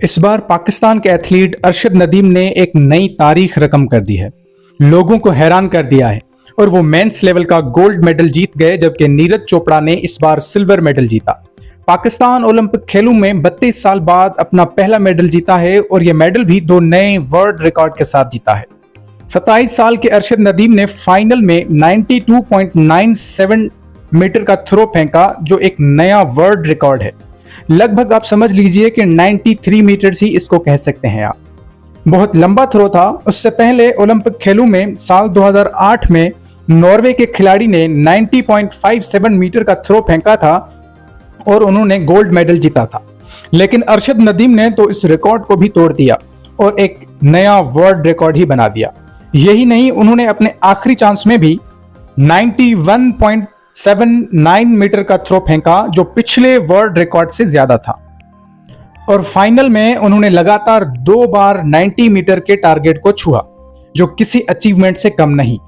इस बार पाकिस्तान के एथलीट अरशद नदीम ने एक नई तारीख रकम कर दी है। लोगों को हैरान कर दिया है और वो मेंस लेवल का गोल्ड मेडल जीत गए, जबकि नीरज चोपड़ा ने इस बार सिल्वर मेडल जीता। पाकिस्तान ओलंपिक खेलों में 32 साल बाद अपना पहला मेडल जीता है और यह मेडल भी 2 नए वर्ल्ड रिकॉर्ड के साथ जीता है। 27 साल के अरशद नदीम ने फाइनल में 92.97 मीटर का थ्रो फेंका, जो एक नया वर्ल्ड रिकॉर्ड है। लगभग आप समझ लीजिए कि 93 मीटर्स ही इसको कह सकते हैं आप। बहुत लंबा थ्रो था। उससे पहले ओलंपिक खेलों में साल 2008 में नॉर्वे के खिलाड़ी ने 90.57 मीटर का थ्रो फेंका था और उन्होंने गोल्ड मेडल जीता था। लेकिन अरशद नदीम ने तो इस रिकॉर्ड को भी तोड़ दिया और एक नया वर्ल्ड रिकॉर्ड ही बना दिया। यही नहीं, उन्होंने अपने आखिरी चांस में भी 91.79 मीटर का थ्रो फेंका, जो पिछले वर्ल्ड रिकॉर्ड से ज्यादा था। और फाइनल में उन्होंने लगातार 2 बार 90 मीटर के टारगेट को छुआ, जो किसी अचीवमेंट से कम नहीं।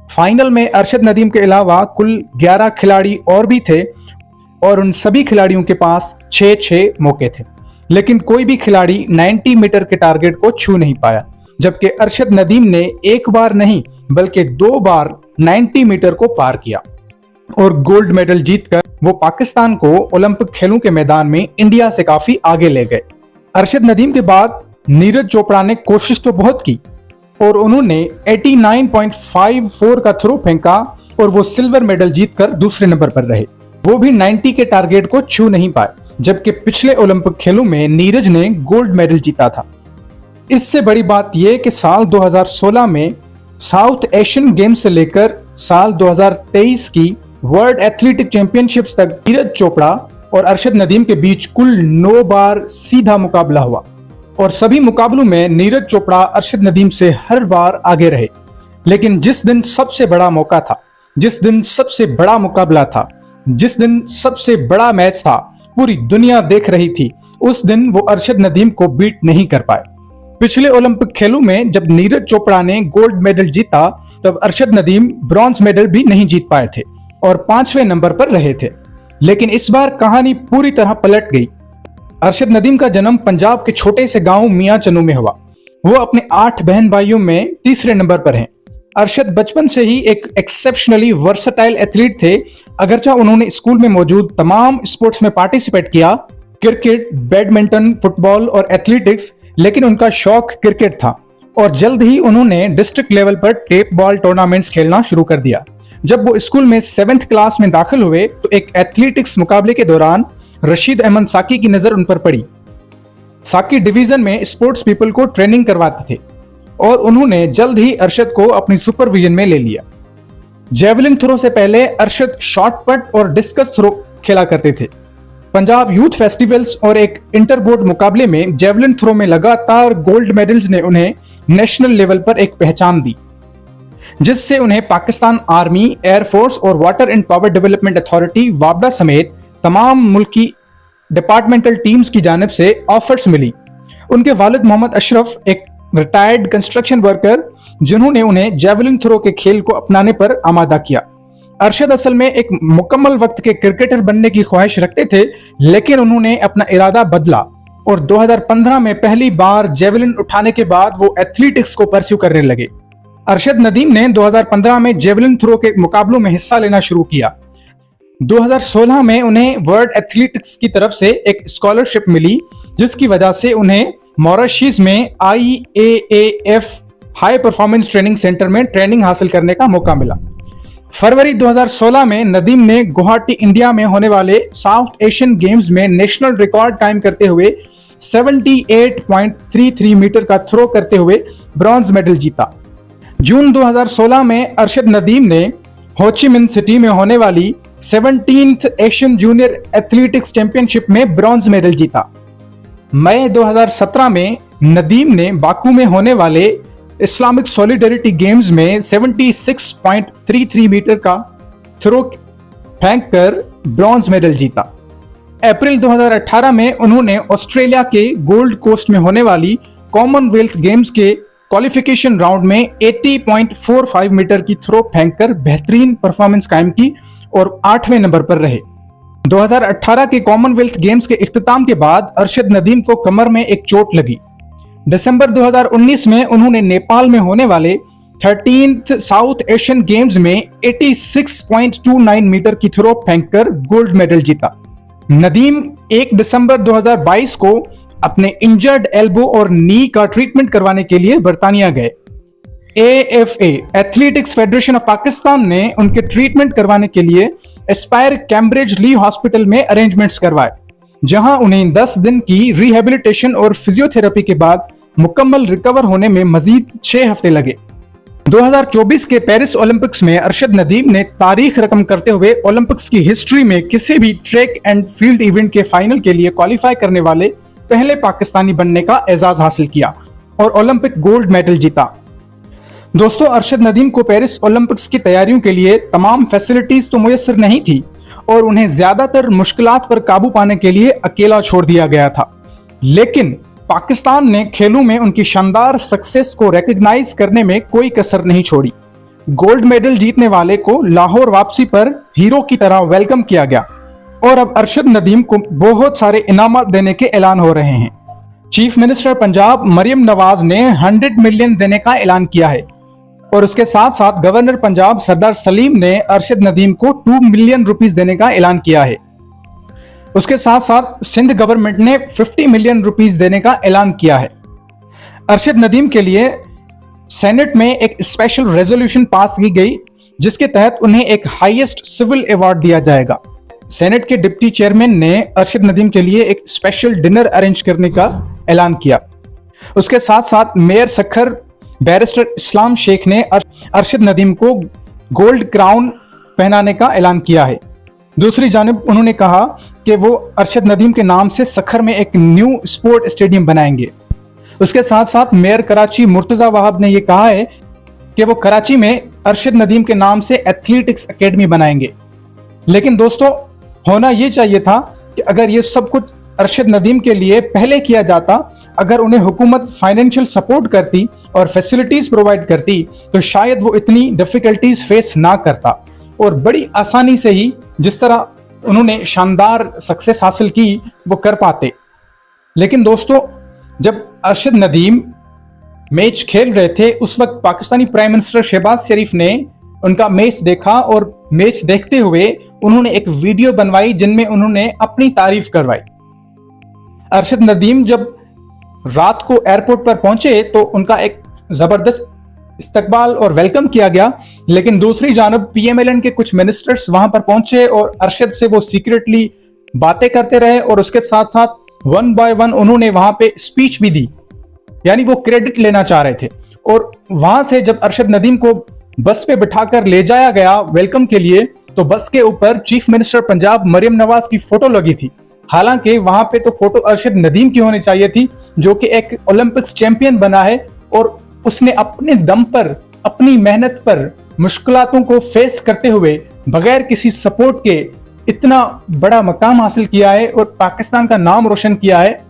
फाइनल में अरशद नदीम के अलावा कुल 11 खिलाड़ी और भी थे और उन सभी खिलाड़ियों के पास 6-6 मौके थे, लेकिन कोई भी खिलाड़ी 90 मीटर के टारगेट को छू नहीं पाया, जबकि अरशद नदीम ने एक बार नहीं बल्कि 2 बार 90 मीटर को पार किया और गोल्ड मेडल जीतकर वो पाकिस्तान को ओलंपिक खेलों के मैदान में इंडिया से काफी आगे ले गए। अरशद नदीम के बाद नीरज चोपड़ा ने कोशिश तो बहुत की और उन्होंने 89.54 का थ्रो फेंका और वो सिल्वर मेडल जीतकर दूसरे नंबर पर रहे। वो भी 90 के टारगेट को छू नहीं पाए, जबकि पिछले ओलंपिक खेलों में नीरज ने गोल्ड मेडल जीता था। इससे बड़ी बात यह कि साल 2016 में साउथ एशियन गेम्स से लेकर साल 2023 की वर्ल्ड एथलेटिक चैंपियनशिप्स तक नीरज चोपड़ा और अरशद नदीम के बीच कुल 9 बार सीधा मुकाबला हुआ और सभी मुकाबलों में नीरज चोपड़ा अरशद नदीम से हर बार आगे रहे। लेकिन जिस दिन सबसे बड़ा मौका था, जिस दिन सबसे बड़ा मुकाबला था, जिस दिन सबसे बड़ा मैच था, पूरी दुनिया देख रही थी, उस दिन वो अरशद नदीम को बीट नहीं कर पाए। पिछले ओलंपिक खेलों में जब नीरज चोपड़ा ने गोल्ड मेडल जीता, तब अरशद नदीम ब्रॉन्ज मेडल भी नहीं जीत पाए थे और 5वें नंबर पर रहे थे। लेकिन इस बार कहानी पूरी तरह पलट गई। अरशद नदीम का जन्म पंजाब के छोटे से गांव मियां चनू में हुआ। वो अपने 8 बहन भाइयों में तीसरे नंबर पर हैं। अरशद बचपन से ही एक एक्सेप्शनली वर्सटाइल एथलीट थे। अगरचा उन्होंने स्कूल में मौजूद तमाम स्पोर्ट्स में पार्टिसिपेट किया, क्रिकेट, बैडमिंटन, फुटबॉल और एथलेटिक्स, लेकिन उनका शौक क्रिकेट था और जल्द ही उन्होंने डिस्ट्रिक्ट लेवल पर टेप बॉल टूर्नामेंट्स खेलना शुरू कर दिया। जब वो स्कूल में 7th क्लास में दाखिल हुए तो एक एथलेटिक्स मुकाबले के दौरान रशीद अहमद साकी की नजर उन पर पड़ी। साकी डिवीजन में स्पोर्ट्स पीपल को ट्रेनिंग करवाते थे और उन्होंने जल्द ही अरशद को अपनी सुपरविजन में ले लिया। जेवलिन थ्रो से पहले अरशद शॉर्ट पट और डिस्कस थ्रो खेला करते थे। पंजाब यूथ फेस्टिवल्स और एक इंटर बोर्ड मुकाबले में जेवलिन थ्रो में लगातार गोल्ड मेडल्स ने उन्हें नेशनल लेवल पर एक पहचान दी, जिससे उन्हें पाकिस्तान आर्मी, एयरफोर्स और water and power development authority वाबडा समेत तमाम मुल्की डिपार्टमेंटल टीम्स की जानिब से ऑफर्स मिली। उनके वालिद मोहम्मद अशरफ एक रिटायर्ड कंस्ट्रक्शन वर्कर, जिन्होंने उन्हें जेवलिन थ्रो के खेल को अपनाने पर आमादा किया। अरशद असल में एक मुकम्मल वक्त के क्रिकेटर बनने की ख्वाहिश रखते थे, लेकिन उन्होंने अपना इरादा बदला और 2015 में पहली बार जेवलिन उठाने के बाद वो एथलेटिक्स को परस्यू करने लगे। अरशद नदीम ने 2015 में जेवलिन थ्रो के मुकाबलों में हिस्सा लेना शुरू किया। 2016 में उन्हें वर्ल्ड एथलेटिक्स की तरफ से एक स्कॉलरशिप मिली, जिसकी वजह से उन्हें मॉरिशस में IAAF high performance training centre में ट्रेनिंग हासिल करने का मौका मिला। फरवरी 2016 में नदीम ने गुवाहाटी, इंडिया में होने वाले साउथ एशियन गेम्स में नेशनल रिकॉर्ड कायम करते हुए 78.33 मीटर का थ्रो करते हुए ब्रॉन्ज मेडल जीता। जून 2016 में अरशद नदीम ने हो ची मिन सिटी में होने वाली 17th Asian junior athletics championship में ब्रॉन्ज मेडल जीता। मई 2017 में नदीम ने बाकू में होने वाले इस्लामिक सॉलिडरिटी गेम्स में 76.33 मीटर का थ्रो फेंककर ब्रॉन्ज मेडल जीता। अप्रैल 2018 में उन्होंने ऑस्ट्रेलिया के गोल्ड कोस्ट में होने वाली कॉमनवेल्थ गेम्स के क्वालिफिकेशन राउंड में 80.45 मीटर की थ्रो फेंककर बेहतरीन परफॉर्मेंस कायम की और 8वें नंबर पर रहे। 2018 के कॉमनवेल्थ गेम्स के इख्तिताम के बाद अरशद नदीम को कमर में एक चोट लगी। दिसंबर 2019 में उन्होंने नेपाल में होने वाले 13th साउथ एशियन गेम्स में 86.29 मीटर की थ्रो फेंककर गोल्ड मेडल जीता। नदीम 1 दिसंबर 2022 को अपने इंजर्ड एल्बो और नी का ट्रीटमेंट करवाने के लिए बर्तानिया गए। AFA athletics federation of Pakistan ने उनके ट्रीटमेंट करवाने के लिए एस्पायर कैम्ब्रिज ली हॉस्पिटल में अरेंजमेंट्स करवाए, जहां उन्हें 10 दिन की रिहेबिलिटेशन और फिजियोथेरेपी के बाद मुकम्मल रिकवर होने में मजीद 6 हफ्ते लगे। 2024 के पेरिस ओलंपिक्स में अरशद नदीम ने तारीख रकम करते हुए ओलंपिक्स की हिस्ट्री में किसी भी ट्रैक एंड फील्ड इवेंट के फाइनल के लिए क्वालिफाई करने वाले पहले पाकिस्तानी बनने का एजाज हासिल किया और ओलंपिक गोल्ड मेडल जीता। दोस्तों, अरशद नदीम को पेरिस ओलंपिक्स की तैयारियों के लिए तमाम फैसिलिटीज तो मुयस्सर नहीं थी और उन्हें ज्यादातर मुश्किलात पर काबू पाने के लिए अकेला छोड़ दिया गया था, लेकिन पाकिस्तान ने खेलों में उनकी शानदार सक्सेस को रिकॉग्नाइज करने में कोई कसर नहीं छोड़ी। गोल्ड मेडल जीतने वाले को लाहौर वापसी पर हीरो की तरह वेलकम किया गया और अब अरशद नदीम को बहुत सारे इनामात देने के ऐलान हो रहे हैं। चीफ मिनिस्टर पंजाब मरियम नवाज ने 100 मिलियन देने का ऐलान किया है और उसके साथ साथ गवर्नर पंजाब सरदार सलीम ने अरशद नदीम को 2 मिलियन रुपीस देने का ऐलान किया है। उसके साथ साथ सिंध गवर्नमेंट ने 50 मिलियन रुपीस देने का ऐलान किया है। अरशद नदीम के लिए सेनेट में एक स्पेशल रेजोल्यूशन पास की गई, जिसके तहत उन्हें एक हाईएस्ट सिविल अवार्ड दिया जाएगा। सेनेट के डिप्टी चेयरमैन ने अरशद नदीम के लिए एक स्पेशल डिनर अरेंज करने का ऐलान किया। उसके साथ साथ मेयर सखर बैरिस्टर इस्लाम शेख ने अरशद नदीम को गोल्ड क्राउन पहनाने का ऐलान किया है। दूसरी जानिब उन्होंने कहा कि वो अरशद नदीम के नाम से सखर में एक न्यू स्पोर्ट स्टेडियम बनाएंगे। उसके साथ साथ मेयर कराची मुर्तजा वहाब ने यह कहा है कि वो कराची में अरशद नदीम के नाम से एथलेटिक्स एकेडमी बनाएंगे। लेकिन दोस्तों, होना यह चाहिए था कि अगर ये सब कुछ अरशद नदीम के लिए पहले किया जाता, अगर उन्हें हुकूमत फाइनेंशियल सपोर्ट करती और फैसिलिटीज प्रोवाइड करती, तो शायद वो इतनी डिफिकल्टीज फेस ना करता और बड़ी आसानी से ही जिस तरह उन्होंने शानदार सक्सेस हासिल की वो कर पाते। लेकिन दोस्तों, जब अरशद नदीम मैच खेल रहे थे, उस वक्त पाकिस्तानी प्राइम मिनिस्टर शहबाज शरीफ ने उनका मैच देखा और मैच देखते हुए उन्होंने एक वीडियो बनवाई जिनमें उन्होंने अपनी तारीफ करवाई। अरशद नदीम जब रात को एयरपोर्ट पर पहुंचे तो उनका एक जबरदस्त इस्तकबाल और वेलकम किया गया, लेकिन दूसरी जानब PMLN के कुछ मिनिस्टर्स वहां पर पहुंचे और अरशद से वो सीक्रेटली बातें करते रहे और उसके साथ साथ 1 बाय 1 उन्होंने वहां पे स्पीच भी दी, यानी वो क्रेडिट लेना चाह रहे थे। और वहां से जब अरशद नदीम को बस पे बिठाकर ले जाया गया वेलकम के लिए, तो बस के ऊपर चीफ मिनिस्टर पंजाब मरियम नवाज की फोटो लगी थी। हालांकि वहां पे तो फोटो अरशद नदीम की होनी चाहिए थी, जो कि एक ओलंपिक्स चैंपियन बना है और उसने अपने दम पर, अपनी मेहनत पर मुश्किलातों को फेस करते हुए बगैर किसी सपोर्ट के इतना बड़ा मकाम हासिल किया है और पाकिस्तान का नाम रोशन किया है।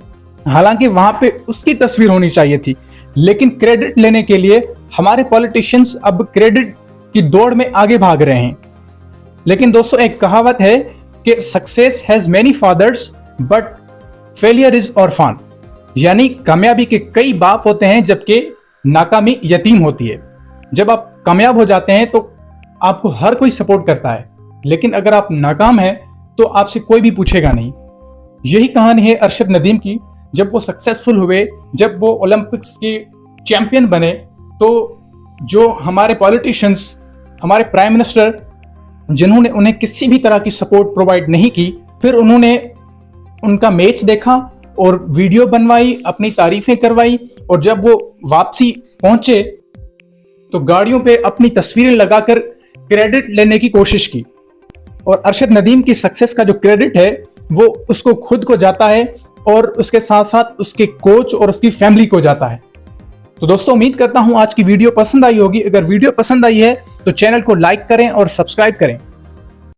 हालांकि वहां पे उसकी तस्वीर होनी चाहिए थी, लेकिन क्रेडिट लेने के लिए हमारे पॉलिटिशियंस अब क्रेडिट की दौड़ में आगे भाग रहे हैं। लेकिन दोस्तों, एक कहावत है कि success has many fathers but failure is orphan, यानी कामयाबी के कई बाप होते हैं जबकि नाकामी यतीम होती है। जब आप कामयाब हो जाते हैं तो आपको हर कोई सपोर्ट करता है, लेकिन अगर आप नाकाम हैं तो आपसे कोई भी पूछेगा नहीं। यही कहानी है अरशद नदीम की। जब वो सक्सेसफुल हुए, जब वो ओलंपिक्स के चैंपियन बने, तो जो हमारे पॉलिटिशियंस, हमारे प्राइम मिनिस्टर, जिन्होंने उन्हें किसी भी तरह की सपोर्ट प्रोवाइड नहीं की, फिर उन्होंने उनका मैच देखा और वीडियो बनवाई, अपनी तारीफें करवाई और जब वो वापसी पहुंचे तो गाड़ियों पे अपनी तस्वीरें लगाकर क्रेडिट लेने की कोशिश की। और अरशद नदीम की सक्सेस का जो क्रेडिट है वो उसको खुद को जाता है और उसके साथ साथ उसके कोच और उसकी फैमिली को जाता है। तो दोस्तों, उम्मीद करता हूं आज की वीडियो पसंद आई होगी। अगर वीडियो पसंद आई है तो चैनल को लाइक करें और सब्सक्राइब करें।